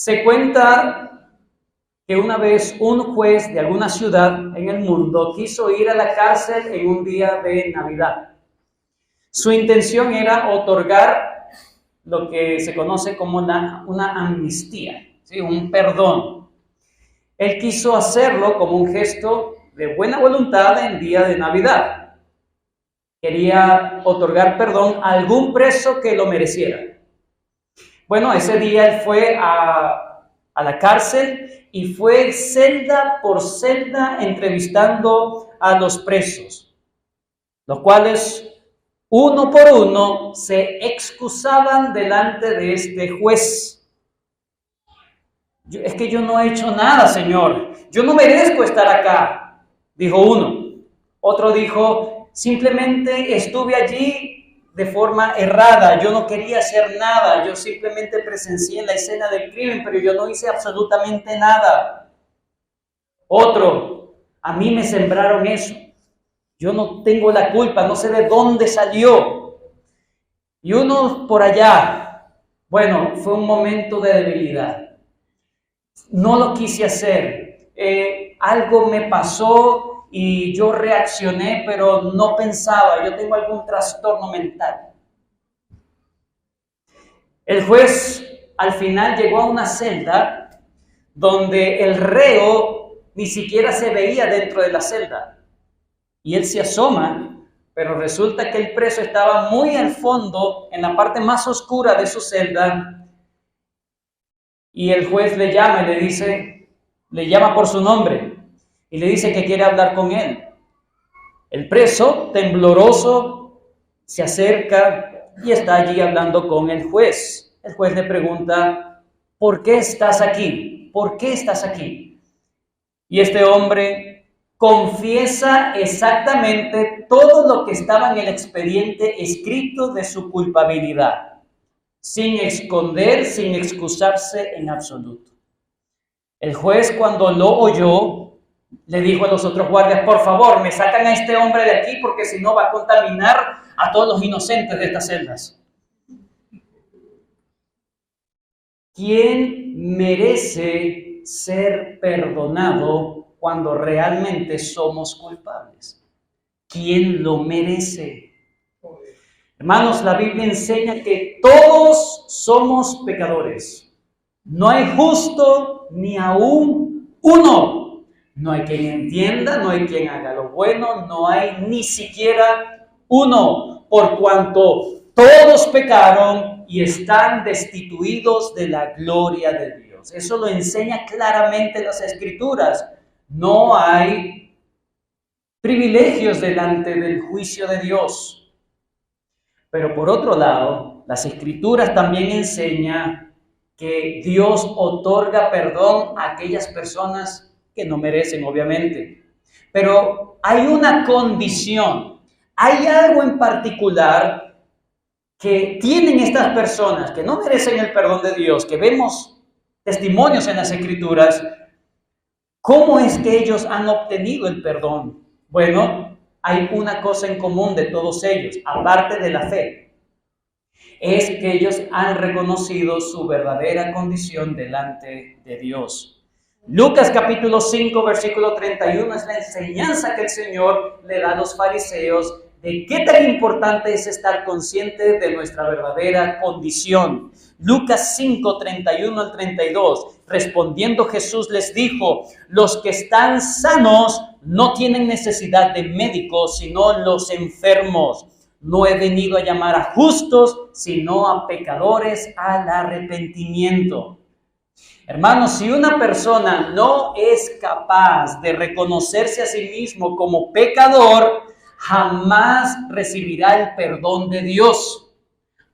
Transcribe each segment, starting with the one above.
Se cuenta que una vez un juez de alguna ciudad en el mundo quiso ir a la cárcel en un día de Navidad. Su intención era otorgar lo que se conoce como una amnistía, ¿sí? Un perdón. Él quiso hacerlo como un gesto de buena voluntad en día de Navidad. Quería otorgar perdón a algún preso que lo mereciera. Bueno, ese día él fue a la cárcel y fue celda por celda entrevistando a los presos, los cuales uno por uno se excusaban delante de este juez. Es que yo no he hecho nada, Señor. Yo no merezco estar acá, dijo uno. Otro dijo, simplemente estuve allí de forma errada. Yo no quería hacer nada. Yo simplemente presencié la escena del crimen, pero yo no hice absolutamente nada. Otro, a mí me sembraron eso. Yo no tengo la culpa, no sé de dónde salió. Y uno por allá, bueno, fue un momento de debilidad. No lo quise hacer. Algo me pasó y yo reaccioné, pero no pensaba. Yo tengo algún trastorno mental. El juez al final llegó a una celda donde el reo ni siquiera se veía dentro de la celda. Y él se asoma, pero resulta que el preso estaba muy al fondo, en la parte más oscura de su celda, y el juez le llama y le llama por su nombre, y le dice que quiere hablar con él. El preso, tembloroso, se acerca y está allí hablando con el juez. El juez le pregunta, ¿por qué estás aquí? ¿Por qué estás aquí? Y este hombre confiesa exactamente todo lo que estaba en el expediente escrito de su culpabilidad, sin esconder, sin excusarse en absoluto. El juez, cuando lo oyó, le dijo a los otros guardias, por favor, me sacan a este hombre de aquí porque si no va a contaminar a todos los inocentes de estas celdas. ¿Quién merece ser perdonado cuando realmente somos culpables? ¿Quién lo merece? Hermanos, la Biblia enseña que todos somos pecadores. No hay justo ni aún uno. No hay quien entienda, no hay quien haga lo bueno, no hay ni siquiera uno, por cuanto todos pecaron y están destituidos de la gloria de Dios. Eso lo enseña claramente las Escrituras. No hay privilegios delante del juicio de Dios. Pero por otro lado, las Escrituras también enseñan que Dios otorga perdón a aquellas personas que no merecen, obviamente. Pero hay una condición, hay algo en particular que tienen estas personas que no merecen el perdón de Dios, que vemos testimonios en las Escrituras. ¿Cómo es que ellos han obtenido el perdón? Bueno, hay una cosa en común de todos ellos, aparte de la fe. Es que ellos han reconocido su verdadera condición delante de Dios. Lucas capítulo 5, versículo 31 es la enseñanza que el Señor le da a los fariseos de qué tan importante es estar consciente de nuestra verdadera condición. Lucas 5, 31 al 32. Respondiendo Jesús les dijo, los que están sanos no tienen necesidad de médicos, sino los enfermos. No he venido a llamar a justos, sino a pecadores al arrepentimiento. Hermanos, si una persona no es capaz de reconocerse a sí mismo como pecador, jamás recibirá el perdón de Dios.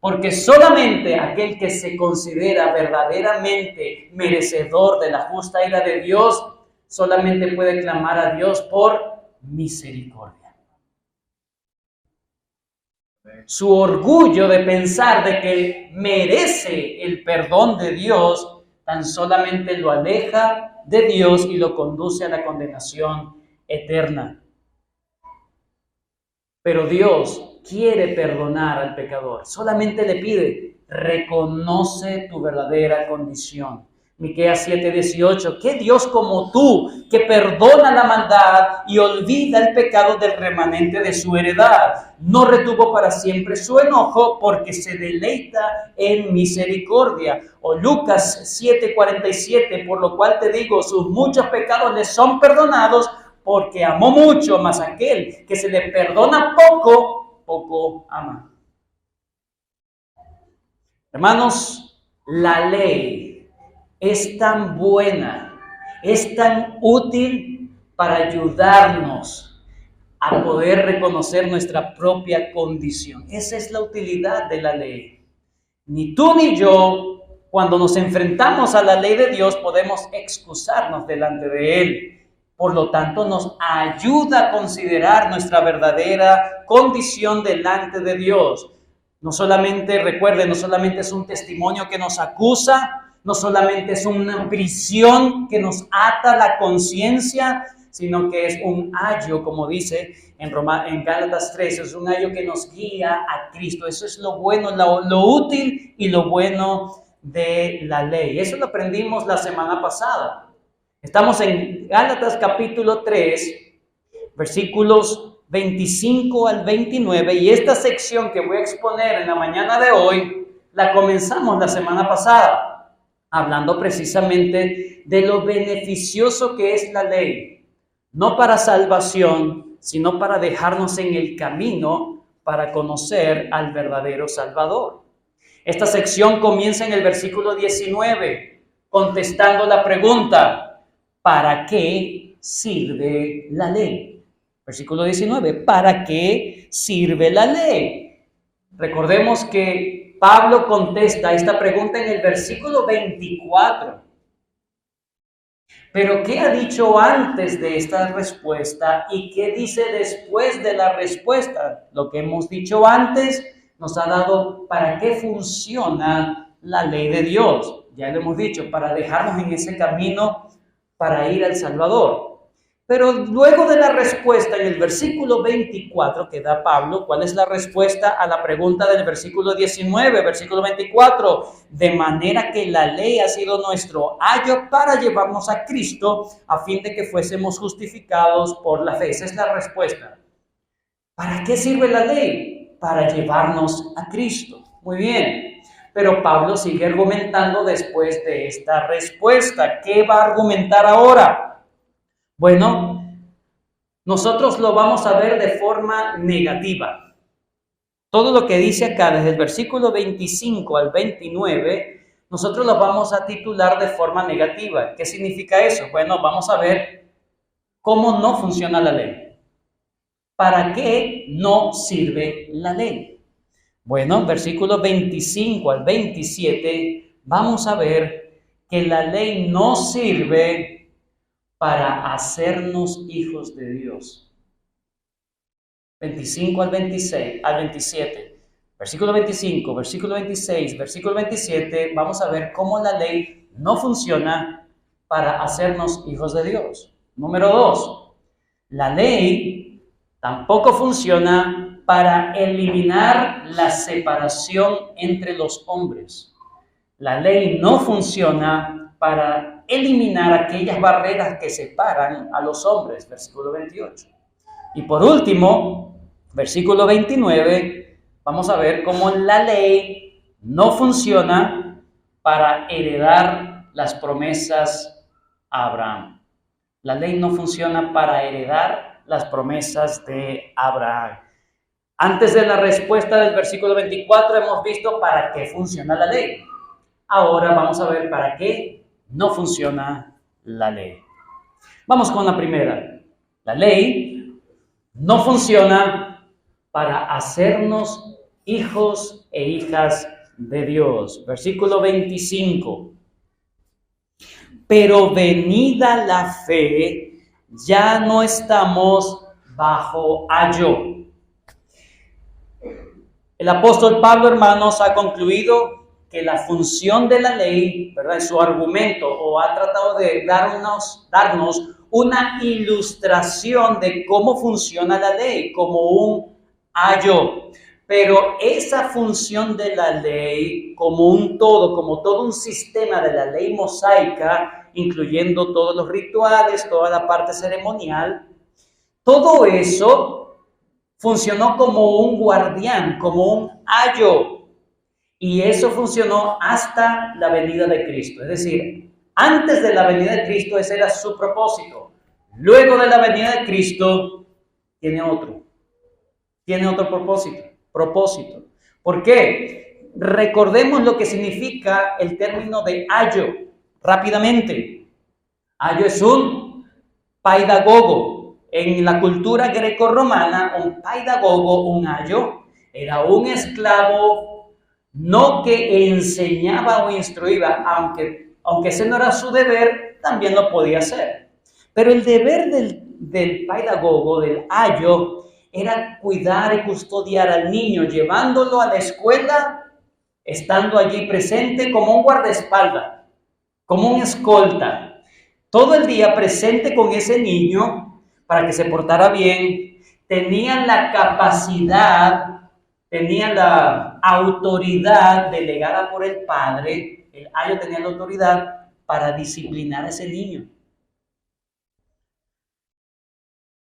Porque solamente aquel que se considera verdaderamente merecedor de la justa ira de Dios, solamente puede clamar a Dios por misericordia. Su orgullo de pensar de que merece el perdón de Dios, tan solamente lo aleja de Dios y lo conduce a la condenación eterna. Pero Dios quiere perdonar al pecador. Solamente le pide, reconoce tu verdadera condición. Miqueas 7:18, ¿qué Dios como tú, que perdona la maldad y olvida el pecado del remanente de su heredad? No retuvo para siempre su enojo, porque se deleita en misericordia. O Lucas 7:47, por lo cual te digo, sus muchos pecados le son perdonados, porque amó mucho, mas aquel que se le perdona poco, poco ama. Hermanos, la ley es tan buena, es tan útil para ayudarnos a poder reconocer nuestra propia condición. Esa es la utilidad de la ley. Ni tú ni yo, cuando nos enfrentamos a la ley de Dios, podemos excusarnos delante de Él. Por lo tanto, nos ayuda a considerar nuestra verdadera condición delante de Dios. No solamente, recuerden, no solamente es un testimonio que nos acusa, no solamente es una prisión que nos ata la conciencia, sino que es un ayo, como dice en Gálatas 3, es un ayo que nos guía a Cristo. Eso es lo bueno, lo útil y lo bueno de la ley. Eso lo aprendimos la semana pasada. Estamos en Gálatas capítulo 3, versículos 25 al 29, y esta sección que voy a exponer en la mañana de hoy, la comenzamos la semana pasada, hablando precisamente de lo beneficioso que es la ley, no para salvación, sino para dejarnos en el camino para conocer al verdadero Salvador. Esta sección comienza en el versículo 19, contestando la pregunta, ¿para qué sirve la ley? Versículo 19, ¿para qué sirve la ley? Recordemos que Pablo contesta esta pregunta en el versículo 24. Pero ¿qué ha dicho antes de esta respuesta y qué dice después de la respuesta? Lo que hemos dicho antes nos ha dado para qué funciona la ley de Dios. Ya lo hemos dicho, para dejarnos en ese camino para ir al Salvador. Pero luego de la respuesta en el versículo 24 que da Pablo, ¿cuál es la respuesta a la pregunta del versículo 19, versículo 24? De manera que la ley ha sido nuestro ayo para llevarnos a Cristo, a fin de que fuésemos justificados por la fe. Esa es la respuesta. ¿Para qué sirve la ley? Para llevarnos a Cristo. Muy bien. Pero Pablo sigue argumentando después de esta respuesta. ¿Qué va a argumentar ahora? Bueno, nosotros lo vamos a ver de forma negativa. Todo lo que dice acá, desde el versículo 25 al 29, nosotros lo vamos a titular de forma negativa. ¿Qué significa eso? Bueno, vamos a ver cómo no funciona la ley. ¿Para qué no sirve la ley? Bueno, versículo 25 al 27, vamos a ver que la ley no sirve para hacernos hijos de Dios. 25 al 26, al 27. Versículo 25, versículo 26, versículo 27, vamos a ver cómo la ley no funciona para hacernos hijos de Dios. Número 2, la ley tampoco funciona para eliminar la separación entre los hombres. La ley no funciona para eliminar aquellas barreras que separan a los hombres, versículo 28. Y por último, versículo 29, vamos a ver cómo la ley no funciona para heredar las promesas a Abraham. La ley no funciona para heredar las promesas de Abraham. Antes de la respuesta del versículo 24 hemos visto para qué funciona la ley. Ahora vamos a ver para qué no funciona la ley. Vamos con la primera. La ley no funciona para hacernos hijos e hijas de Dios. Versículo 25. Pero venida la fe, ya no estamos bajo ayo. El apóstol Pablo, hermanos, ha concluido que la función de la ley, ¿verdad?, su argumento, o ha tratado de darnos una ilustración de cómo funciona la ley, como un ayo. Pero esa función de la ley como un todo, como todo un sistema de la ley mosaica, incluyendo todos los rituales, toda la parte ceremonial, todo eso funcionó como un guardián, como un ayo. Y eso funcionó hasta la venida de Cristo. Es decir, antes de la venida de Cristo ese era su propósito. Luego de la venida de Cristo tiene otro propósito. ¿Por qué? Recordemos lo que significa el término de ayo rápidamente. Ayo es un paidagogo. En la cultura grecorromana, un paidagogo, un ayo, era un esclavo no que enseñaba o instruía, aunque ese no era su deber, también lo podía hacer. Pero el deber del paidagogo, del ayo, era cuidar y custodiar al niño, llevándolo a la escuela, estando allí presente como un guardaespaldas, como un escolta, todo el día presente con ese niño para que se portara bien. Tenían la capacidad, tenían la autoridad delegada por el padre, el ayo tenía la autoridad para disciplinar a ese niño.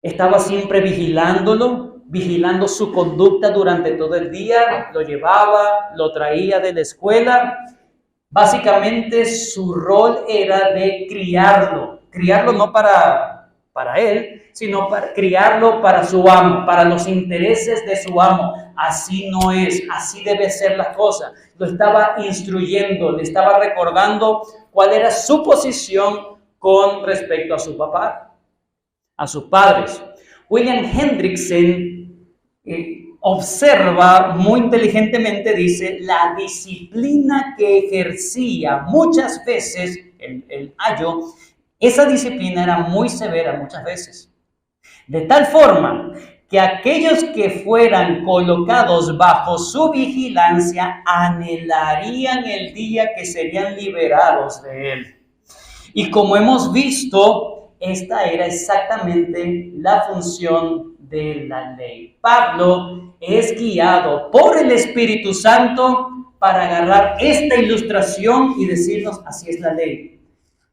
Estaba siempre vigilando su conducta durante todo el día, lo llevaba, lo traía de la escuela. Básicamente su rol era de criarlo no para él, sino para criarlo para su amo, para los intereses de su amo. Así no es, así debe ser la cosa. Lo estaba instruyendo, le estaba recordando cuál era su posición con respecto a su papá, a sus padres. William Hendrickson observa muy inteligentemente, dice, la disciplina que ejercía muchas veces el ayo, esa disciplina era muy severa muchas veces. De tal forma que aquellos que fueran colocados bajo su vigilancia anhelarían el día que serían liberados de él. Y como hemos visto, esta era exactamente la función de la ley. Pablo es guiado por el Espíritu Santo para agarrar esta ilustración y decirnos, así es la ley.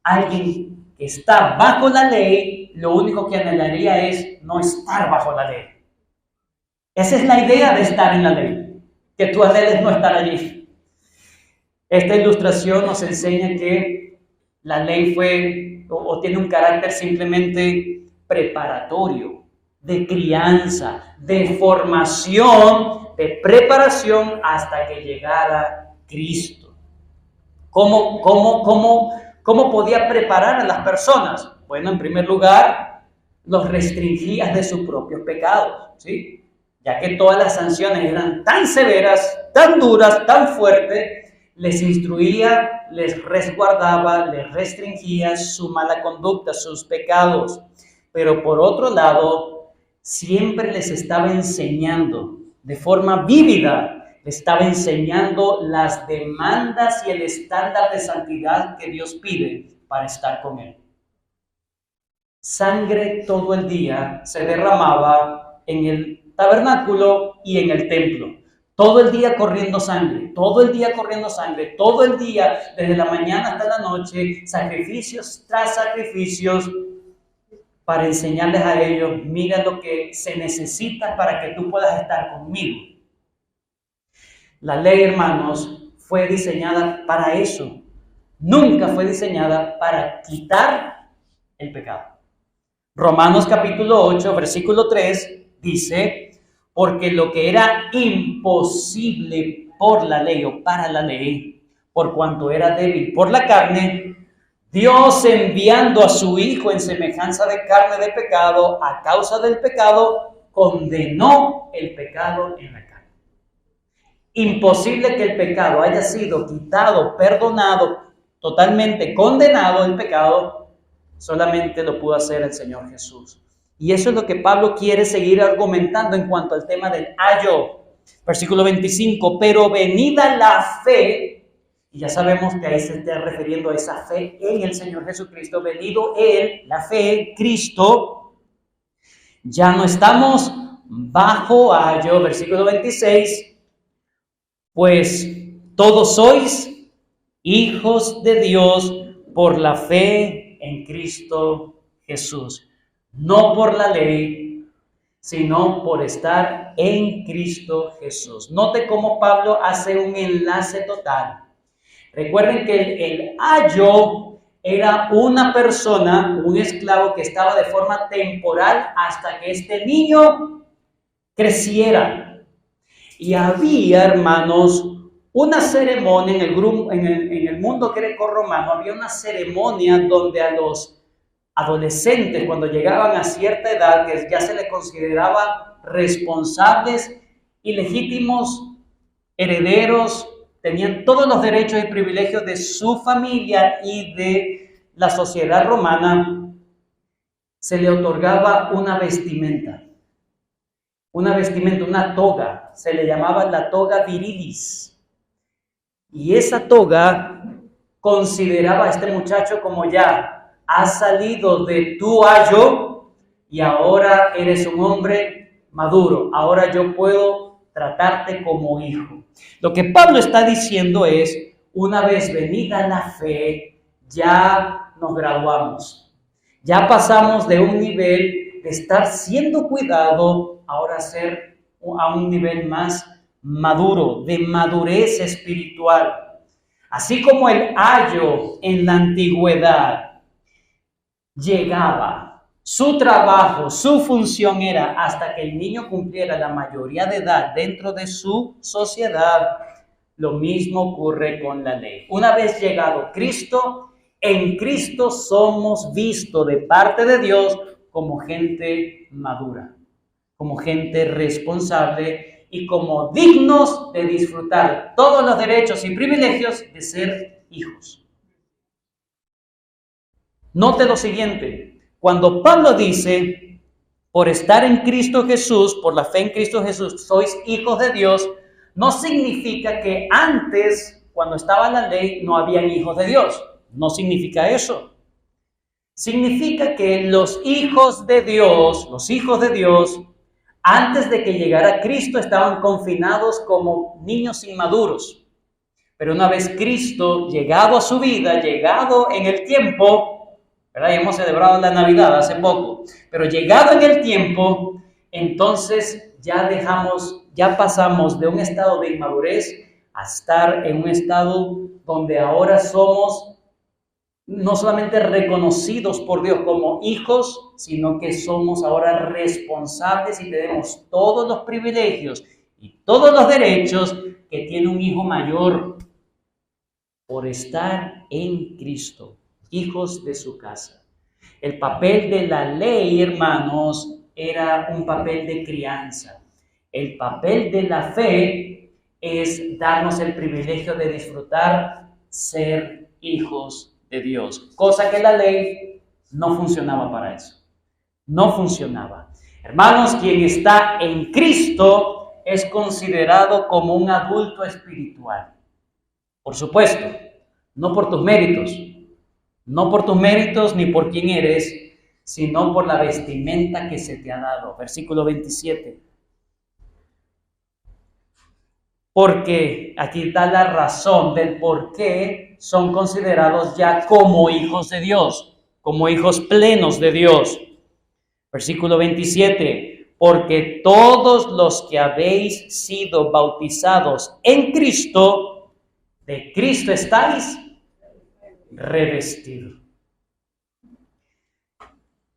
Alguien que está bajo la ley, lo único que anhelaría es no estar bajo la ley. Esa es la idea de estar en la ley, que tú anheles no estar allí. Esta ilustración nos enseña que la ley fue o tiene un carácter simplemente preparatorio, de crianza, de formación, de preparación hasta que llegara Cristo. ¿Cómo podía preparar a las personas? Bueno, en primer lugar, los restringía de sus propios pecados, ¿sí? Ya que todas las sanciones eran tan severas, tan duras, tan fuertes, les instruía, les resguardaba, les restringía su mala conducta, sus pecados. Pero por otro lado, siempre les estaba enseñando de forma vívida, les estaba enseñando las demandas y el estándar de santidad que Dios pide para estar con Él. Sangre todo el día se derramaba en el tabernáculo y en el templo. Todo el día corriendo sangre, todo el día, desde la mañana hasta la noche, sacrificios tras sacrificios, para enseñarles a ellos, mira lo que se necesita para que tú puedas estar conmigo. La ley, hermanos, fue diseñada para eso. Nunca fue diseñada para quitar el pecado. Romanos capítulo 8, versículo 3 dice, porque lo que era imposible por la ley o para la ley, por cuanto era débil por la carne, Dios enviando a su Hijo en semejanza de carne de pecado, a causa del pecado, condenó el pecado en la carne. Imposible que el pecado haya sido quitado, perdonado, totalmente condenado el pecado, solamente lo pudo hacer el Señor Jesús. Y eso es lo que Pablo quiere seguir argumentando en cuanto al tema del ayo. Versículo 25, pero venida la fe, y ya sabemos que ahí se está refiriendo a esa fe en el Señor Jesucristo, venido Él, la fe, Cristo, ya no estamos bajo ayo, versículo 26, pues todos sois hijos de Dios por la fe en Cristo Jesús, no por la ley, sino por estar en Cristo Jesús. Note cómo Pablo hace un enlace total. Recuerden que el ayo era una persona, un esclavo que estaba de forma temporal hasta que este niño creciera. Y había, hermanos, una ceremonia en el mundo grecorromano, había una ceremonia donde a los adolescentes, cuando llegaban a cierta edad, que ya se les consideraba responsables y legítimos herederos, tenían todos los derechos y privilegios de su familia y de la sociedad romana, se le otorgaba una vestimenta, una toga, se le llamaba la toga virilis. Y esa toga consideraba a este muchacho como ya has salido de tu ayo y ahora eres un hombre maduro, ahora yo puedo tratarte como hijo. Lo que Pablo está diciendo es, una vez venida la fe, ya nos graduamos, ya pasamos de un nivel de estar siendo cuidado, ahora ser a un nivel más maduro, de madurez espiritual. Así como el ayo en la antigüedad llegaba, su trabajo, su función era hasta que el niño cumpliera la mayoría de edad dentro de su sociedad, lo mismo ocurre con la ley. Una vez llegado Cristo, en Cristo somos vistos de parte de Dios como gente madura, como gente responsable y como dignos de disfrutar todos los derechos y privilegios de ser hijos. Note lo siguiente, cuando Pablo dice, por estar en Cristo Jesús, por la fe en Cristo Jesús, sois hijos de Dios, no significa que antes, cuando estaba la ley, no habían hijos de Dios. No significa eso. Significa que los hijos de Dios, antes de que llegara Cristo, estaban confinados como niños inmaduros. Pero una vez Cristo, llegado a su vida, llegado en el tiempo, ¿verdad? Y hemos celebrado la Navidad hace poco, pero llegado en el tiempo, entonces ya pasamos de un estado de inmadurez a estar en un estado donde ahora somos no solamente reconocidos por Dios como hijos, sino que somos ahora responsables y tenemos todos los privilegios y todos los derechos que tiene un hijo mayor por estar en Cristo, hijos de su casa. El papel de la ley, hermanos, era un papel de crianza. El papel de la fe es darnos el privilegio de disfrutar ser hijos de Dios, cosa que la ley no funcionaba para eso. No funcionaba. Hermanos, quien está en Cristo es considerado como un adulto espiritual. Por supuesto, no por tus méritos, ni por quién eres, sino por la vestimenta que se te ha dado. Versículo 27. Porque aquí da la razón del por qué son considerados ya como hijos de Dios, como hijos plenos de Dios. Versículo 27. Porque todos los que habéis sido bautizados en Cristo, de Cristo estáis revestidos.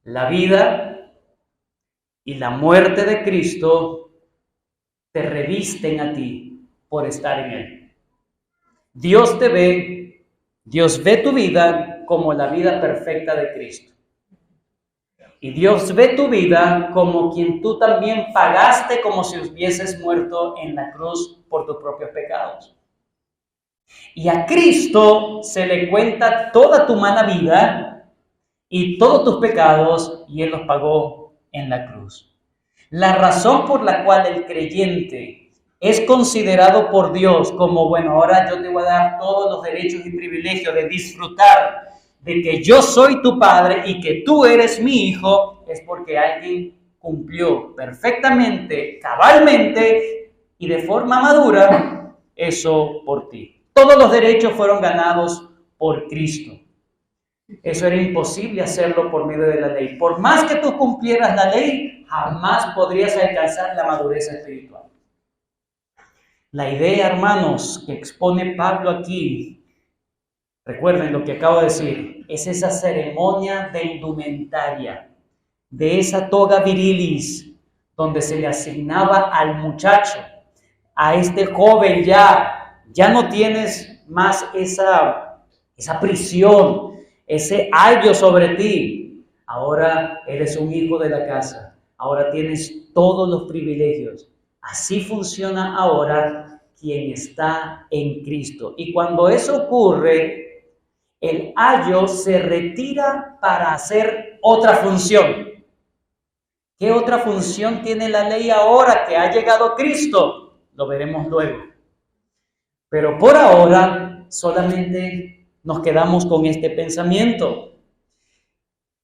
La vida y la muerte de Cristo te revisten a ti por estar en Él. Dios ve tu vida como la vida perfecta de Cristo. Y Dios ve tu vida como quien tú también pagaste como si hubieses muerto en la cruz por tus propios pecados. Y a Cristo se le cuenta toda tu mala vida y todos tus pecados y Él los pagó en la cruz. La razón por la cual el creyente es considerado por Dios como, bueno, ahora yo te voy a dar todos los derechos y privilegios de disfrutar de que yo soy tu padre y que tú eres mi hijo, es porque alguien cumplió perfectamente, cabalmente y de forma madura eso por ti. Todos los derechos fueron ganados por Cristo. Eso era imposible hacerlo por medio de la ley. Por más que tú cumplieras la ley, jamás podrías alcanzar la madurez espiritual. La idea, hermanos, que expone Pablo aquí, recuerden lo que acabo de decir, es esa ceremonia de indumentaria, de esa toga virilis, donde se le asignaba al muchacho, a este joven ya no tienes más esa prisión, ese ayo sobre ti. Ahora eres un hijo de la casa, ahora tienes todos los privilegios. Así funciona ahora quien está en Cristo. Y cuando eso ocurre, el ayo se retira para hacer otra función. ¿Qué otra función tiene la ley ahora que ha llegado Cristo? Lo veremos luego. Pero por ahora solamente nos quedamos con este pensamiento.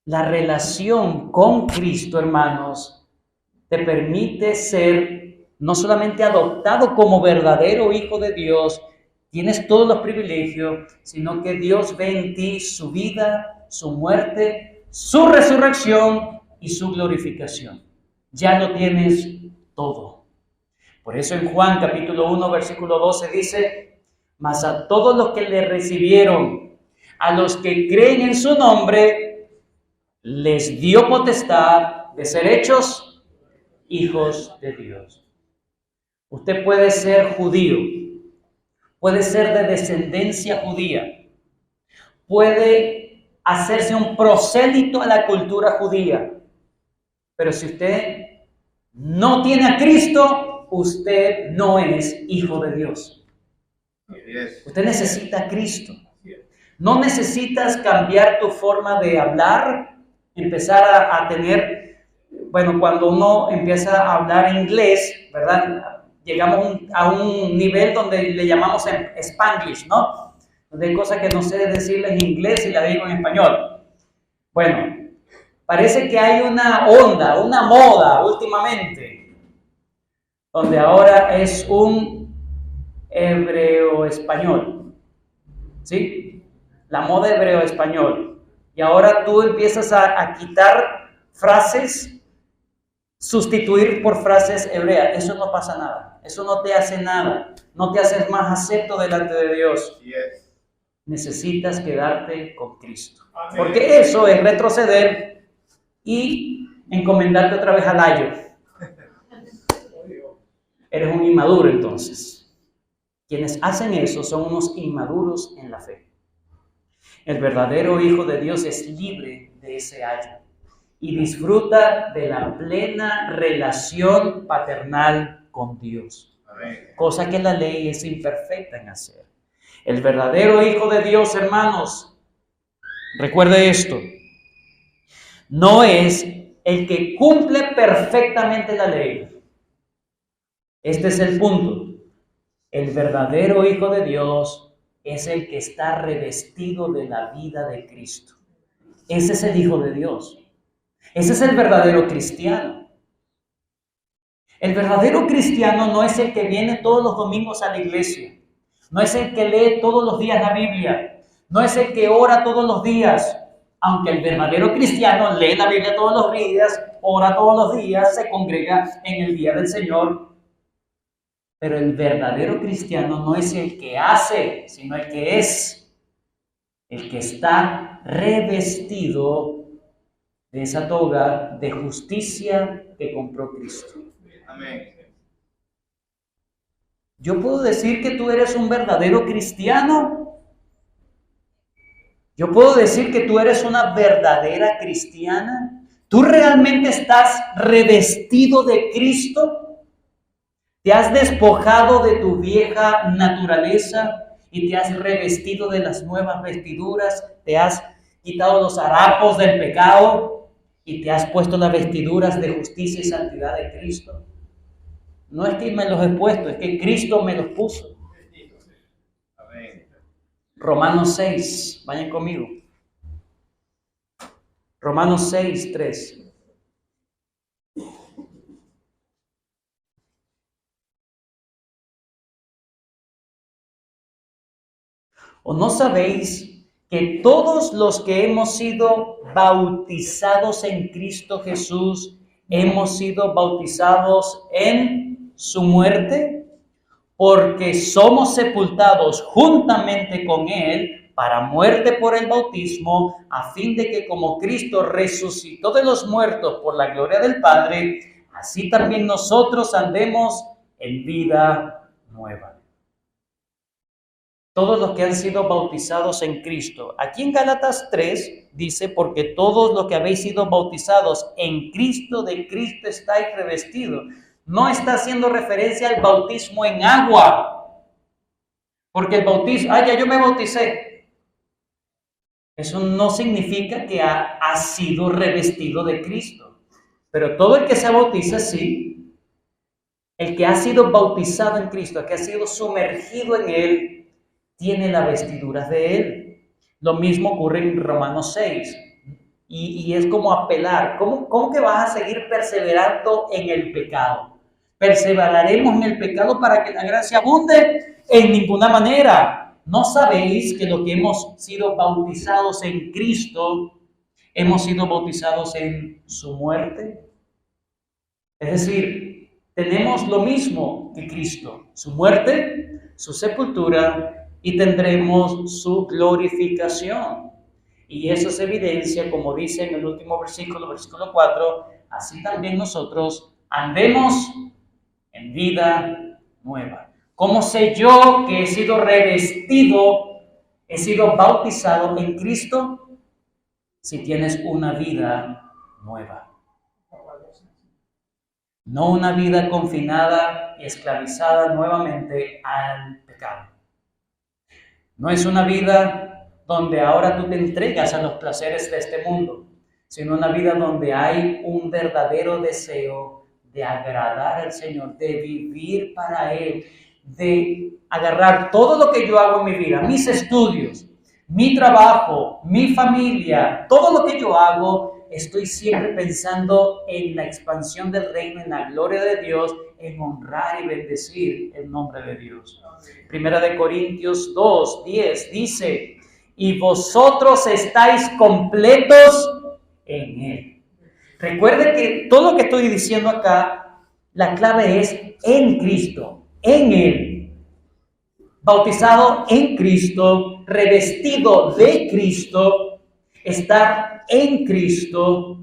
La relación con Cristo, hermanos, te permite ser no solamente adoptado como verdadero hijo de Dios, tienes todos los privilegios, sino que Dios ve en ti su vida, su muerte, su resurrección y su glorificación. Ya lo tienes todo. Por eso en Juan capítulo 1, versículo 12 dice: mas a todos los que le recibieron, a los que creen en su nombre, les dio potestad de ser hechos hijos de Dios. Usted puede ser judío, puede ser de descendencia judía, puede hacerse un prosélito a la cultura judía, pero si usted no tiene a Cristo, usted no es hijo de Dios. Usted necesita a Cristo. No necesitas cambiar tu forma de hablar, empezar a tener, bueno, cuando uno empieza a hablar inglés, ¿verdad? Llegamos a un nivel donde le llamamos Spanglish, ¿no? Donde hay cosas que no sé decirle en inglés y la digo en español. Bueno, parece que hay una onda, una moda últimamente, donde ahora es un hebreo-español, ¿sí? La moda hebreo-español. Y ahora tú empiezas a quitar frases, sustituir por frases hebreas. Eso no pasa nada. Eso no te hace nada. No te haces más acepto delante de Dios. Yes. Necesitas quedarte con Cristo. Amén. Porque eso es retroceder y encomendarte otra vez al ayo. Eres un inmaduro entonces. Quienes hacen eso son unos inmaduros en la fe. El verdadero Hijo de Dios es libre de ese ayo y disfruta de la plena relación paternal con Dios. Amén. Cosa que la ley es imperfecta en hacer. El verdadero Hijo de Dios, hermanos, recuerde esto, no es el que cumple perfectamente la ley. Este es el punto. El verdadero Hijo de Dios es el que está revestido de la vida de Cristo. Ese es el Hijo de Dios. Ese es el verdadero cristiano. El verdadero cristiano no es el que viene todos los domingos a la iglesia. No es el que lee todos los días la Biblia. No es el que ora todos los días. Aunque el verdadero cristiano lee la Biblia todos los días, ora todos los días, se congrega en el día del Señor. Pero el verdadero cristiano no es el que hace, sino el que es. El que está revestido de esa toga de justicia que compró Cristo. Amén. Yo puedo decir que tú eres un verdadero cristiano. Yo puedo decir que tú eres una verdadera cristiana. ¿Tú realmente estás revestido de Cristo? ¿Te has despojado de tu vieja naturaleza y te has revestido de las nuevas vestiduras? ¿Te has quitado los harapos del pecado y te has puesto las vestiduras de justicia y santidad de Cristo? No es que me los he puesto, es que Cristo me los puso. Amén. Romanos 6, vayan conmigo. Romanos 6, 3. ¿O no sabéis que todos los que hemos sido bautizados en Cristo Jesús, hemos sido bautizados en su muerte? Porque somos sepultados juntamente con Él para muerte por el bautismo, a fin de que como Cristo resucitó de los muertos por la gloria del Padre, así también nosotros andemos en vida nueva. Todos los que han sido bautizados en Cristo. Aquí en Gálatas 3 dice, porque todos los que habéis sido bautizados en Cristo, de Cristo estáis revestidos. No está haciendo referencia al bautismo en agua. Porque el bautismo, ya yo me bauticé. Eso no significa que ha sido revestido de Cristo. Pero todo el que se bautiza, sí. El que ha sido bautizado en Cristo, el que ha sido sumergido en Él, tiene las vestiduras de Él. Lo mismo ocurre en Romanos 6. Y es como apelar. ¿Cómo que vas a seguir perseverando en el pecado? ¿Perseveraremos en el pecado para que la gracia abunde? En ninguna manera. ¿No sabéis que los que hemos sido bautizados en Cristo, hemos sido bautizados en su muerte? Es decir, tenemos lo mismo que Cristo. Su muerte, su sepultura, y tendremos su glorificación. Y eso se evidencia, como dice en el último versículo, versículo 4, así también nosotros andemos en vida nueva. ¿Cómo sé yo que he sido revestido, he sido bautizado en Cristo? Si tienes una vida nueva. No una vida confinada y esclavizada nuevamente al pecado. No es una vida donde ahora tú te entregas a los placeres de este mundo, sino una vida donde hay un verdadero deseo de agradar al Señor, de vivir para Él, de agarrar todo lo que yo hago en mi vida, mis estudios, mi trabajo, mi familia, todo lo que yo hago, estoy siempre pensando en la expansión del reino, en la gloria de Dios, en honrar y bendecir el nombre de Dios. Primera de Corintios 2:10 dice, y vosotros estáis completos en Él. Recuerde que todo lo que estoy diciendo acá, la clave es en Cristo, en Él. Bautizado en Cristo, revestido de Cristo, estar en Cristo,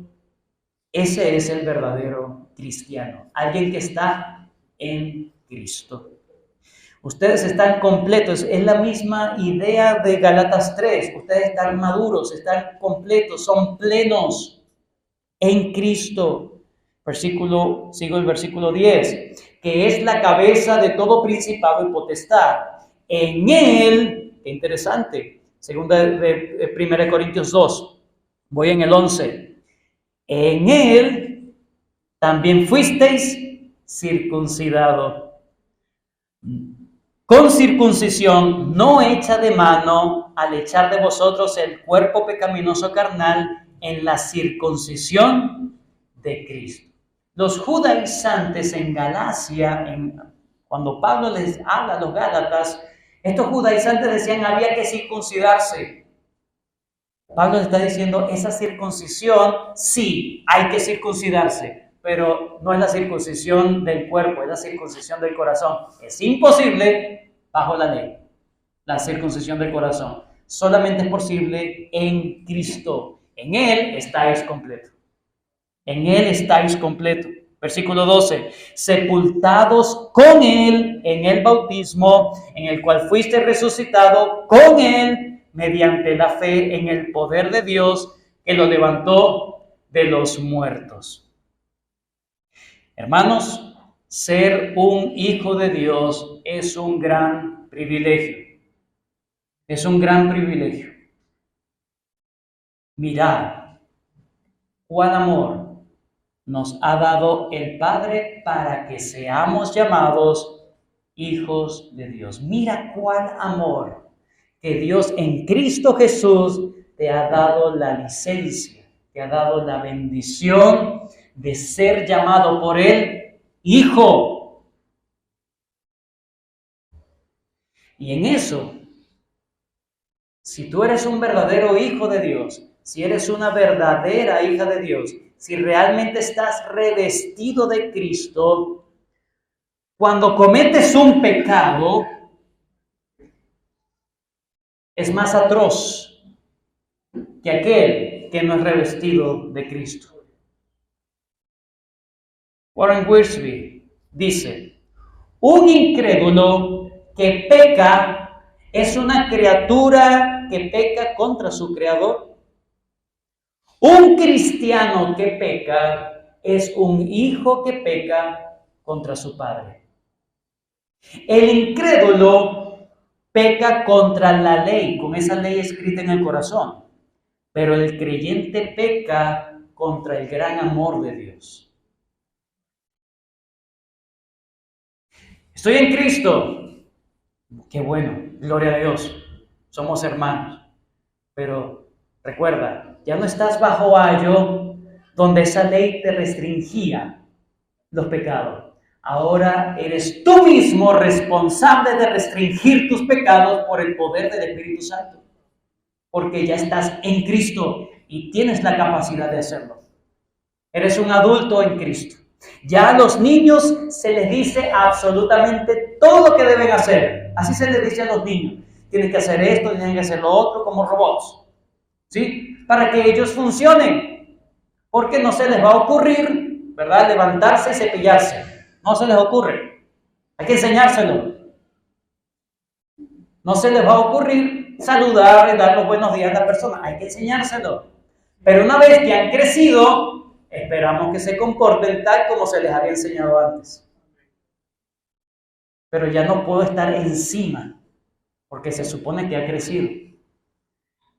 ese es el verdadero cristiano, alguien que está en Cristo. Ustedes están completos, es la misma idea de Gálatas 3, ustedes están maduros, están completos, son plenos en Cristo. Sigo el versículo 10, que es la cabeza de todo principado y potestad. En Él, qué interesante, segunda de 1 Corintios 2, voy en el 11. En Él también fuisteis circuncidado, con circuncisión no hecha de mano, al echar de vosotros el cuerpo pecaminoso carnal en la circuncisión de Cristo. Los judaizantes en Galacia, cuando Pablo les habla a los Gálatas, estos judaizantes decían había que circuncidarse. Pablo les está diciendo, esa circuncisión, sí, hay que circuncidarse, pero no es la circuncisión del cuerpo, es la circuncisión del corazón. Es imposible bajo la ley, la circuncisión del corazón. Solamente es posible en Cristo. En Él estáis completos. En Él estáis completos. Versículo 12. Sepultados con Él en el bautismo, en el cual fuiste resucitado con Él, mediante la fe en el poder de Dios que lo levantó de los muertos. Hermanos, ser un hijo de Dios es un gran privilegio. Es un gran privilegio. Mirad cuán amor nos ha dado el Padre para que seamos llamados hijos de Dios. Mira cuán amor que Dios en Cristo Jesús te ha dado la licencia, te ha dado la bendición de ser llamado por Él hijo. Y en eso Si tú eres un verdadero hijo de Dios, si eres una verdadera hija de Dios, si realmente estás revestido de Cristo, cuando cometes un pecado, es más atroz que aquel que no es revestido de Cristo. Warren Wiersbe dice, un incrédulo que peca es una criatura que peca contra su creador. Un cristiano que peca es un hijo que peca contra su padre. El incrédulo peca contra la ley, con esa ley escrita en el corazón, pero el creyente peca contra el gran amor de Dios. Estoy en Cristo. Qué bueno, gloria a Dios. Somos hermanos. Pero recuerda, ya no estás bajo ayo donde esa ley te restringía los pecados. Ahora eres tú mismo responsable de restringir tus pecados por el poder del Espíritu Santo. Porque ya estás en Cristo y tienes la capacidad de hacerlo. Eres un adulto en Cristo. Ya a los niños se les dice absolutamente todo lo que deben hacer. Así se les dice a los niños. Tienen que hacer esto, tienen que hacer lo otro, como robots. ¿Sí? Para que ellos funcionen. Porque no se les va a ocurrir, ¿verdad? Levantarse y cepillarse. No se les ocurre. Hay que enseñárselo. No se les va a ocurrir saludar y dar los buenos días a la persona. Hay que enseñárselo. Pero una vez que han crecido, esperamos que se comporten tal como se les había enseñado antes. Pero ya no puedo estar encima, porque se supone que ha crecido.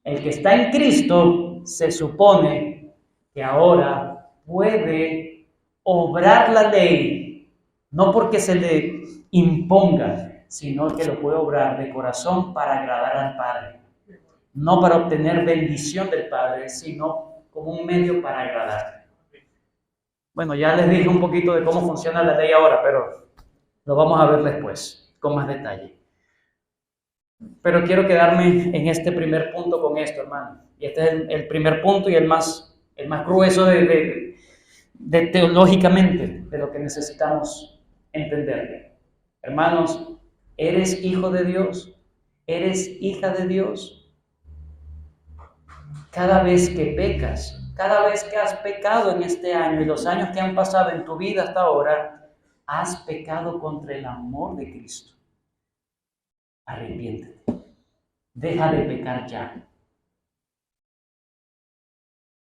El que está en Cristo se supone que ahora puede obrar la ley, no porque se le imponga, sino que lo puede obrar de corazón para agradar al Padre. No para obtener bendición del Padre, sino como un medio para agradar. Bueno, ya les dije un poquito de cómo funciona la ley ahora, pero lo vamos a ver después, con más detalle. Pero quiero quedarme en este primer punto con esto, hermano. Y este es el primer punto y el más grueso de teológicamente de lo que necesitamos entender. Hermanos, ¿eres hijo de Dios? ¿Eres hija de Dios? Cada vez que pecas, cada vez que has pecado en este año y los años que han pasado en tu vida hasta ahora, has pecado contra el amor de Cristo. Arrepiéntete. Deja de pecar ya.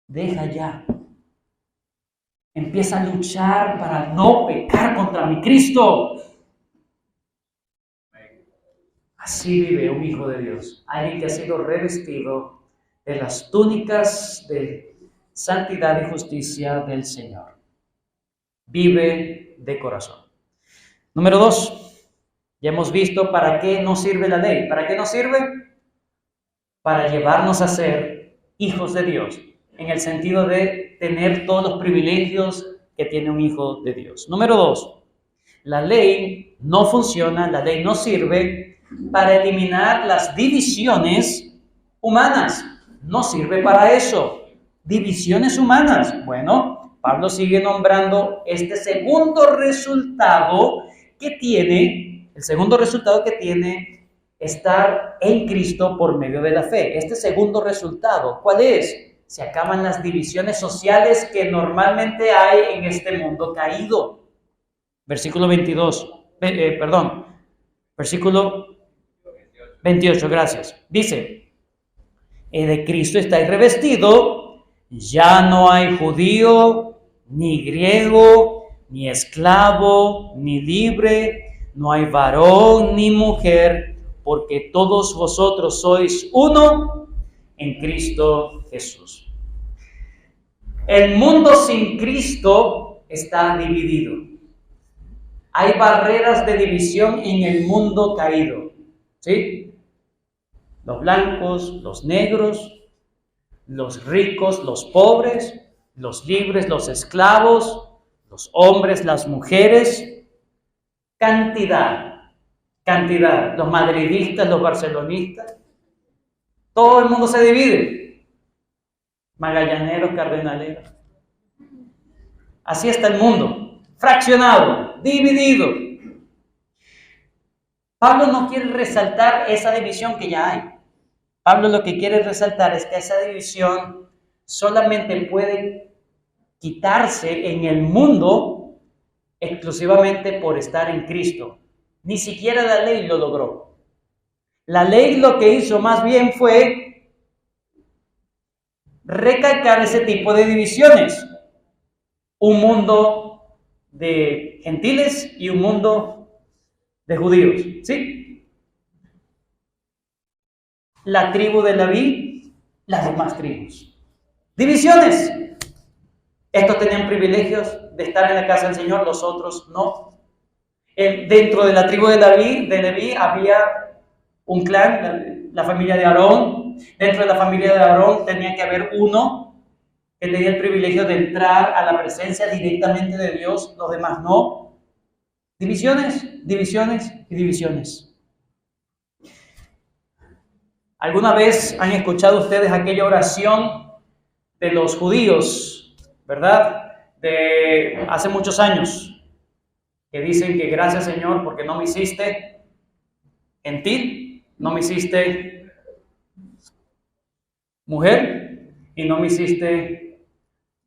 Deja ya. Empieza a luchar para no pecar contra mi Cristo. Así vive un hijo de Dios. Alguien que ha sido revestido de las túnicas de santidad y justicia del Señor. Vive de corazón. Número 2. Ya hemos visto para qué nos sirve la ley. ¿Para qué nos sirve? Para llevarnos a ser hijos de Dios, en el sentido de tener todos los privilegios que tiene un hijo de Dios. Número 2. La ley no funciona, la ley no sirve para eliminar las divisiones humanas. No sirve para eso. Divisiones humanas. Bueno, Pablo sigue nombrando este segundo resultado que tiene, el segundo resultado que tiene estar en Cristo por medio de la fe. Este segundo resultado, ¿cuál es? Se acaban las divisiones sociales que normalmente hay en este mundo caído. Versículo 28, gracias. Dice, de Cristo estáis revestido, ya no hay judío, ni griego, ni esclavo, ni libre, no hay varón ni mujer, porque todos vosotros sois uno en Cristo Jesús. El mundo sin Cristo está dividido. Hay barreras de división en el mundo caído, ¿sí? Los blancos, los negros, los ricos, los pobres, los libres, los esclavos, los hombres, las mujeres, cantidad, los madridistas, los barcelonistas, Todo el mundo se divide. Magallaneros, cardenaleros. Así está el mundo, fraccionado, dividido. Pablo no quiere resaltar esa división que ya hay. Pablo lo que quiere resaltar es que esa división solamente puede quitarse en el mundo exclusivamente por estar en Cristo. Ni siquiera la ley lo logró. La ley lo que hizo más bien fue recalcar ese tipo de divisiones. Un mundo de gentiles y un mundo de judíos, ¿sí? La tribu de Leví, las demás tribus. Divisiones. Estos tenían privilegios de estar en la casa del Señor, los otros no. Dentro de la tribu de Leví había un clan, la familia de Aarón. Dentro de la familia de Aarón tenía que haber uno que tenía el privilegio de entrar a la presencia directamente de Dios, los demás no. Divisiones, divisiones y divisiones. ¿Alguna vez han escuchado ustedes aquella oración de los judíos, verdad? De hace muchos años, que dicen que gracias Señor porque no me hiciste gentil, no me hiciste mujer y no me hiciste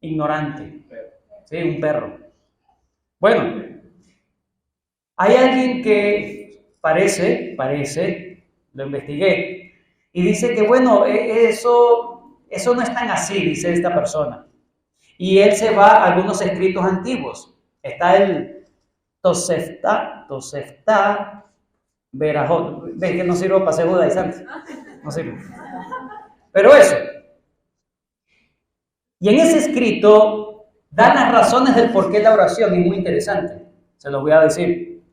ignorante, ¿sí? Un perro. Bueno, hay alguien que parece, lo investigué, y dice que bueno, eso no es tan así, dice esta persona. Y él se va a algunos escritos antiguos. Está el Tosefta Berajot. ¿Ves que no sirve para ser judaizante? No sirve. Pero eso. Y en ese escrito dan las razones del por qué la oración es muy interesante. Se los voy a decir.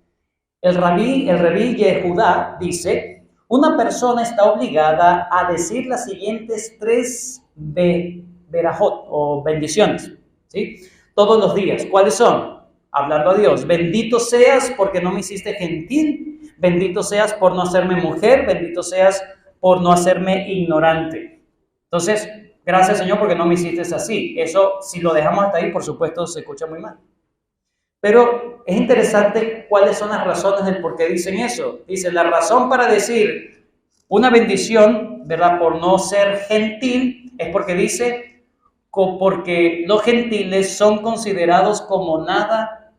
El rabí Yehudá dice, una persona está obligada a decir las siguientes 3 berajot o bendiciones, ¿sí? Todos los días. ¿Cuáles son? Hablando a Dios. Bendito seas porque no me hiciste gentil. Bendito seas por no hacerme mujer. Bendito seas por no hacerme ignorante. Entonces, gracias Señor porque no me hiciste así. Eso, si lo dejamos hasta ahí, por supuesto, se escucha muy mal. Pero es interesante cuáles son las razones del por qué dicen eso. Dice, la razón para decir una bendición, ¿verdad? Por no ser gentil, es porque dice, porque los gentiles son considerados como nada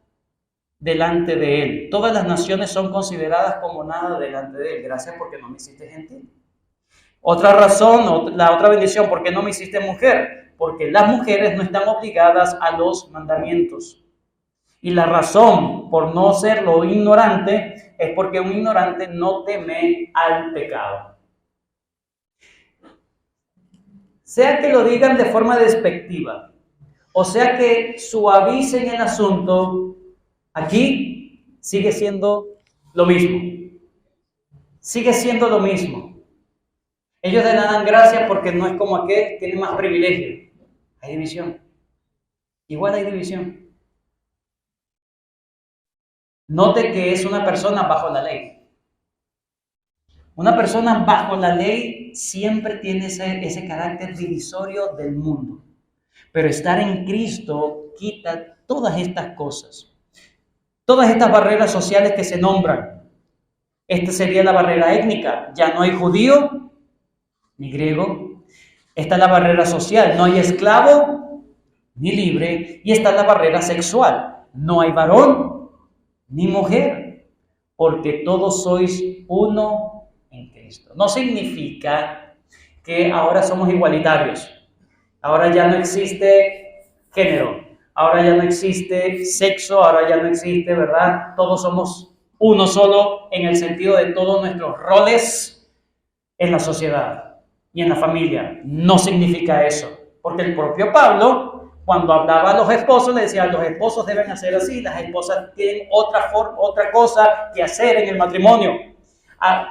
delante de él. Todas las naciones son consideradas como nada delante de él. Gracias porque no me hiciste gentil. Otra razón, la otra bendición, ¿por qué no me hiciste mujer? Porque las mujeres no están obligadas a los mandamientos. Y la razón por no serlo ignorante es porque un ignorante no teme al pecado. Sea que lo digan de forma despectiva, o sea que suavicen el asunto, aquí sigue siendo lo mismo. Sigue siendo lo mismo. Ellos le dan gracias porque no es como aquel, tiene más privilegio. Hay división. Igual hay división. Note que es una persona bajo la ley. Una persona bajo la ley siempre tiene ese carácter divisorio del mundo. Pero estar en Cristo quita todas estas cosas. Todas estas barreras sociales que se nombran. Esta sería la barrera étnica. Ya no hay judío ni griego. Está la barrera social. No hay esclavo ni libre. Y está la barrera sexual. No hay varón ni mujer, porque todos sois uno en Cristo. No significa que ahora somos igualitarios. Ahora ya no existe género. Ahora ya no existe sexo. Ahora ya no existe, ¿verdad? Todos somos uno solo en el sentido de todos nuestros roles en la sociedad y en la familia. No significa eso. Porque el propio Pablo, cuando hablaba a los esposos, le decía, los esposos deben hacer así, las esposas tienen otra cosa que hacer en el matrimonio.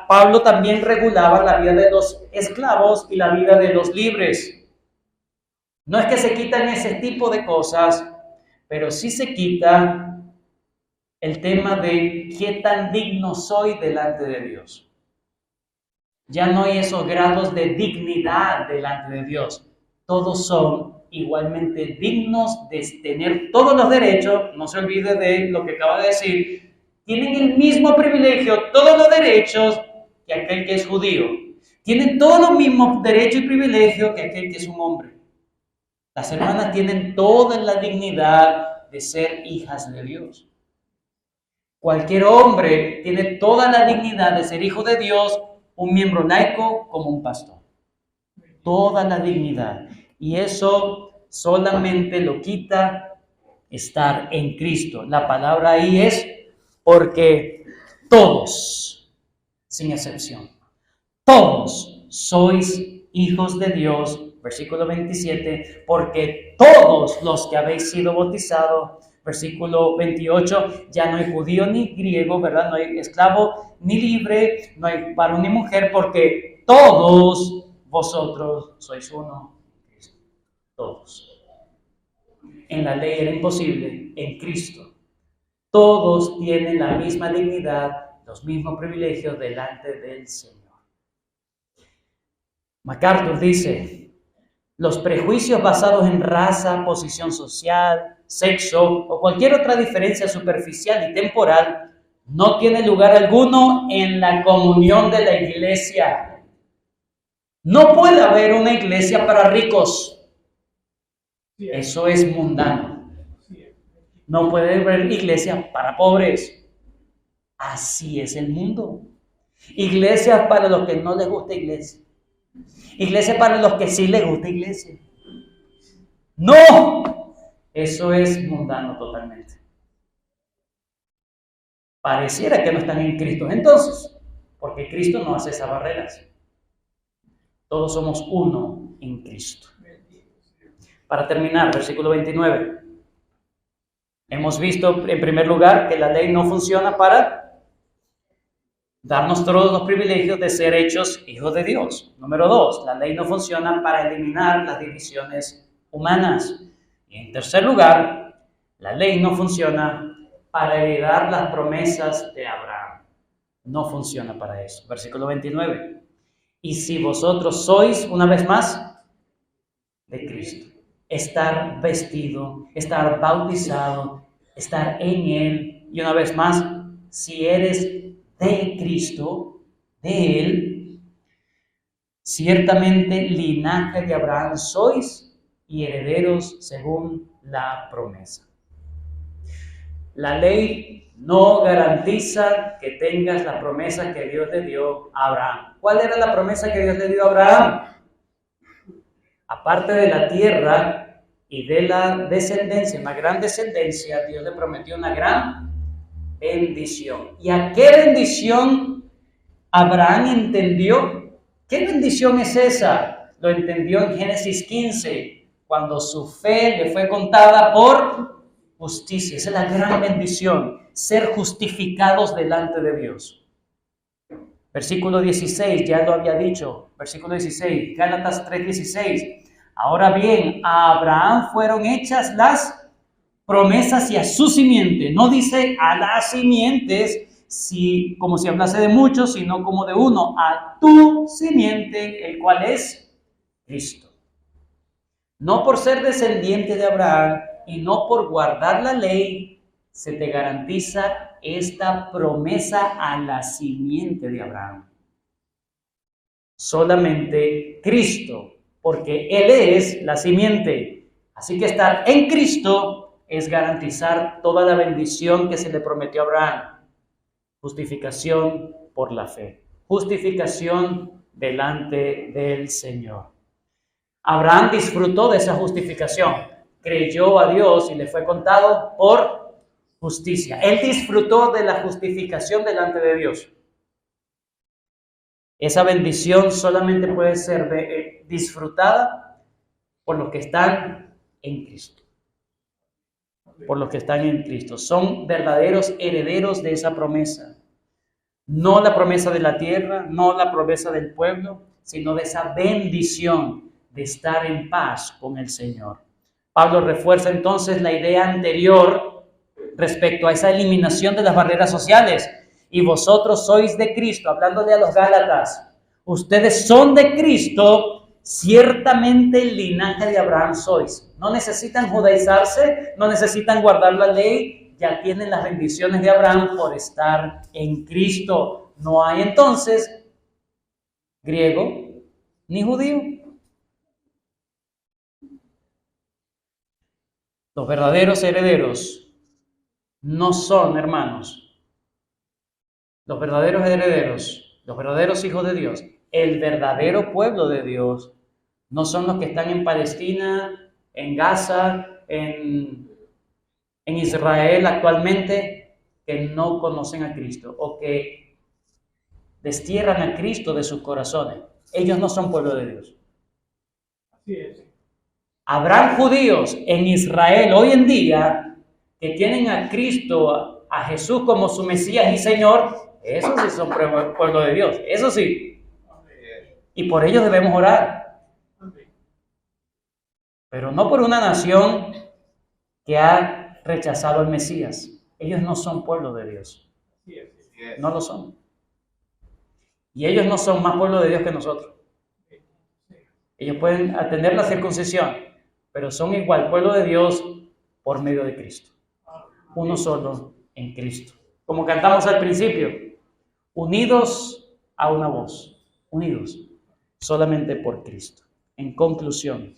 Pablo también regulaba la vida de los esclavos y la vida de los libres. No es que se quitan ese tipo de cosas, pero sí se quita el tema de qué tan digno soy delante de Dios. Ya no hay esos grados de dignidad delante de Dios. Todos son igualmente dignos de tener todos los derechos. No se olvide de lo que acaba de decir. Tienen el mismo privilegio, todos los derechos que aquel que es judío. Tienen todos los mismos derechos y privilegios que aquel que es un hombre. Las hermanas tienen toda la dignidad de ser hijas de Dios. Cualquier hombre tiene toda la dignidad de ser hijo de Dios, un miembro laico como un pastor. Toda la dignidad. Y eso solamente lo quita estar en Cristo. La palabra ahí es porque todos, sin excepción, todos sois hijos de Dios. Versículo 27, porque todos los que habéis sido bautizados. Versículo 28, ya no hay judío ni griego, ¿verdad? No hay esclavo ni libre, no hay varón ni mujer, porque todos vosotros sois uno. Todos. En la ley era imposible, en Cristo. Todos tienen la misma dignidad, los mismos privilegios delante del Señor. MacArthur dice, los prejuicios basados en raza, posición social, sexo o cualquier otra diferencia superficial y temporal no tiene lugar alguno en la comunión de la iglesia. No puede haber una iglesia para ricos. Eso es mundano. No puede haber iglesia para pobres. Así es el mundo. Iglesias para los que no les gusta iglesia. Iglesia para los que sí les gusta iglesia. ¡No! Eso es mundano totalmente. Pareciera que no están en Cristo entonces, porque Cristo no hace esas barreras. Todos somos uno en Cristo. Para terminar, versículo 29. Hemos visto en primer lugar que la ley no funciona para darnos todos los privilegios de ser hechos hijos de Dios. Número 2, la ley no funciona para eliminar las divisiones humanas. Y en tercer lugar, la ley no funciona para heredar las promesas de Abraham. No funciona para eso. Versículo 29. Y si vosotros sois, una vez más, de Cristo, estar vestido, estar bautizado, estar en Él, y una vez más, si eres de Cristo, de Él, ciertamente linaje de Abraham sois y herederos según la promesa. La ley no garantiza que tengas la promesa que Dios le dio a Abraham. ¿Cuál era la promesa que Dios le dio a Abraham? Aparte de la tierra y de la descendencia, una gran descendencia, Dios le prometió una gran bendición. ¿Y a qué bendición Abraham entendió? ¿Qué bendición es esa? Lo entendió en Génesis 15, cuando su fe le fue contada por justicia. Esa es la gran bendición, ser justificados delante de Dios. Versículo 16, ya lo había dicho. Versículo 16, Gálatas 3:16. Ahora bien, a Abraham fueron hechas las promesas y a su simiente. No dice a las simientes, como si hablase de muchos, sino como de uno. A tu simiente, el cual es Cristo. No por ser descendiente de Abraham y no por guardar la ley, se te garantiza esta promesa a la simiente de Abraham. Solamente Cristo, porque Él es la simiente. Así que estar en Cristo es garantizar toda la bendición que se le prometió a Abraham. Justificación por la fe. Justificación delante del Señor. Abraham disfrutó de esa justificación. Creyó a Dios y le fue contado por justicia. Él disfrutó de la justificación delante de Dios. Esa bendición solamente puede ser disfrutada por los que están en Cristo. Por los que están en Cristo. Son verdaderos herederos de esa promesa. No la promesa de la tierra, no la promesa del pueblo, sino de esa bendición de estar en paz con el Señor. Pablo refuerza entonces la idea anterior respecto a esa eliminación de las barreras sociales. Y vosotros sois de Cristo, hablándole a los Gálatas. ustedes son de Cristo, ciertamente el linaje de Abraham sois. No necesitan judaizarse, no necesitan guardar la ley, ya tienen las bendiciones de Abraham por estar en Cristo. No hay entonces griego ni judío. Los verdaderos herederos no son, hermanos, los verdaderos herederos, los verdaderos hijos de Dios, el verdadero pueblo de Dios, no son los que están en Palestina, en Gaza, en Israel actualmente, que no conocen a Cristo o que destierran a Cristo de sus corazones. Ellos no son pueblo de Dios. Así es. Habrán judíos en Israel hoy en día que tienen a Cristo, a Jesús como su Mesías y Señor. Esos sí son pueblo de Dios, eso sí. Y por ellos debemos orar. Pero no por una nación que ha rechazado al Mesías. Ellos no son pueblo de Dios. No lo son. Y ellos no son más pueblo de Dios que nosotros. Ellos pueden atender la circuncisión, pero son igual pueblo de Dios por medio de Cristo. Uno solo en Cristo. Como cantamos al principio, unidos a una voz, unidos solamente por Cristo. En conclusión,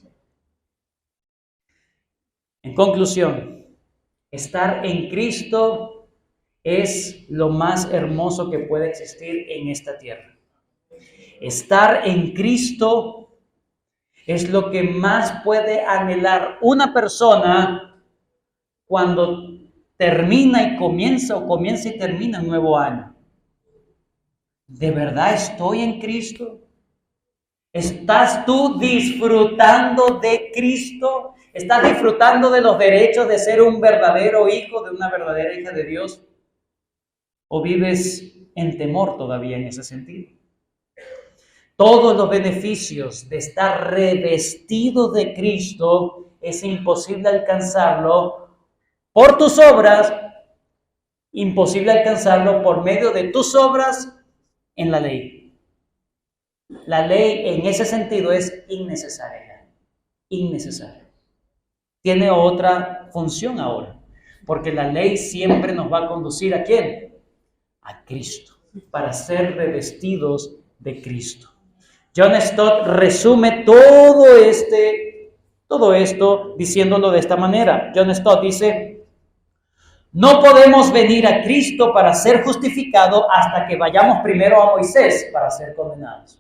estar en Cristo es lo más hermoso que puede existir en esta tierra. Estar en Cristo es lo que más puede anhelar una persona cuando termina y comienza o comienza y termina un nuevo año. ¿De verdad estoy en Cristo? ¿Estás tú disfrutando de Cristo? ¿Estás disfrutando de los derechos de ser un verdadero hijo, de una verdadera hija de Dios? ¿O vives en temor todavía en ese sentido? Todos los beneficios de estar revestido de Cristo es imposible alcanzarlo por tus obras, imposible alcanzarlo por medio de tus obras en la ley. La ley en ese sentido es innecesaria. Tiene otra función ahora, porque la ley siempre nos va a conducir ¿a quién? A Cristo, para ser revestidos de Cristo. John Stott resume todo esto diciéndolo de esta manera. John Stott dice: no podemos venir a Cristo para ser justificados hasta que vayamos primero a Moisés para ser condenados.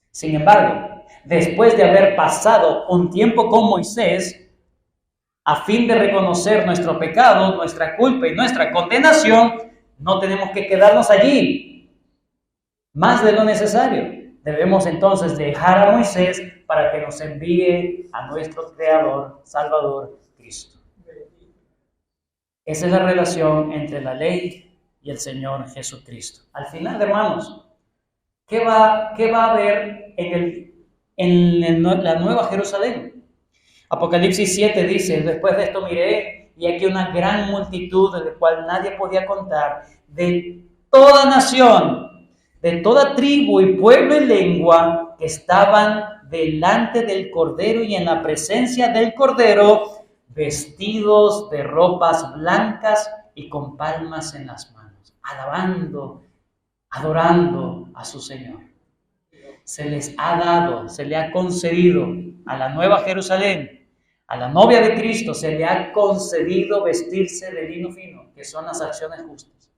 Sin embargo, después de haber pasado un tiempo con Moisés, a fin de reconocer nuestro pecado, nuestra culpa y nuestra condenación, no tenemos que quedarnos allí más de lo necesario. Debemos entonces dejar a Moisés para que nos envíe a nuestro Creador, Salvador, Cristo. Esa es la relación entre la ley y el Señor Jesucristo. Al final, hermanos, ¿qué va a haber en la Nueva Jerusalén? Apocalipsis 7 dice: después de esto miré, y aquí una gran multitud, de la cual nadie podía contar, de toda nación, de toda tribu y pueblo y lengua, que estaban delante del Cordero y en la presencia del Cordero, vestidos de ropas blancas y con palmas en las manos, alabando, adorando a su Señor. Se les ha dado, se le ha concedido a la Nueva Jerusalén, a la novia de Cristo, se le ha concedido vestirse de lino fino, que son las acciones justas.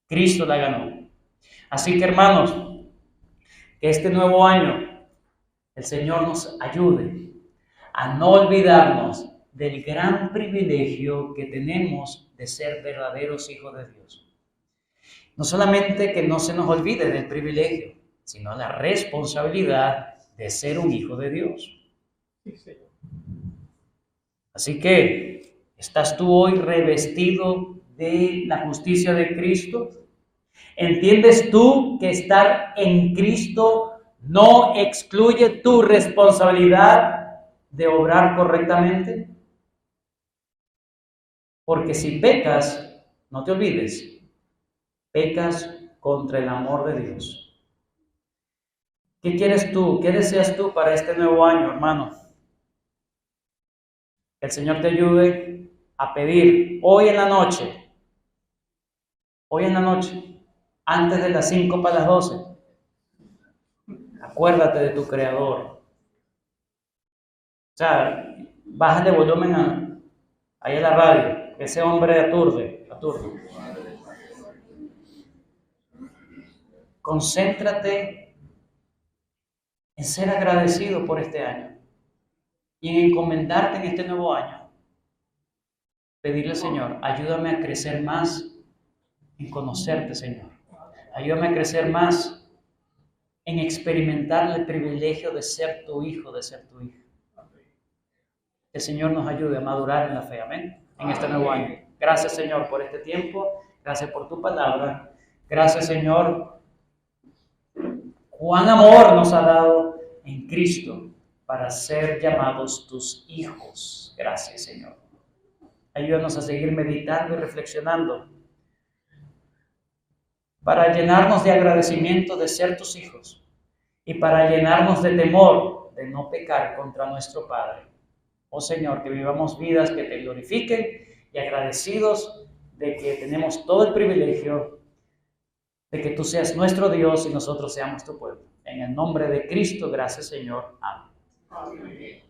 Cristo la ganó. Así que, hermanos, que este nuevo año el Señor nos ayude a no olvidarnos del gran privilegio que tenemos de ser verdaderos hijos de Dios. No solamente que no se nos olvide del privilegio, sino la responsabilidad de ser un hijo de Dios. Así que, ¿estás tú hoy revestido de la justicia de Cristo? ¿Entiendes tú que estar en Cristo no excluye tu responsabilidad de obrar correctamente? Porque si pecas, no te olvides, pecas contra el amor de Dios. ¿Qué quieres tú? ¿Qué deseas tú para este nuevo año, hermano? Que el Señor te ayude a pedir hoy en la noche, antes de las 5 para las 12. Acuérdate de tu Creador. O sea, bájale volumen ahí a la radio. Ese hombre aturde. Concéntrate en ser agradecido por este año y en encomendarte en este nuevo año. Pedirle, Señor, ayúdame a crecer más en conocerte, Señor. Ayúdame a crecer más en experimentar el privilegio de ser tu hijo, de ser tu hija. Que el Señor nos ayude a madurar en la fe, amén, en este nuevo año. Gracias, Señor, por este tiempo. Gracias por tu palabra. Gracias, Señor, cuán amor nos ha dado en Cristo para ser llamados tus hijos. Gracias, Señor. Ayúdanos a seguir meditando y reflexionando para llenarnos de agradecimiento de ser tus hijos y para llenarnos de temor de no pecar contra nuestro Padre. Oh Señor, que vivamos vidas que te glorifiquen y agradecidos de que tenemos todo el privilegio de que tú seas nuestro Dios y nosotros seamos tu pueblo. En el nombre de Cristo, gracias, Señor. Amén.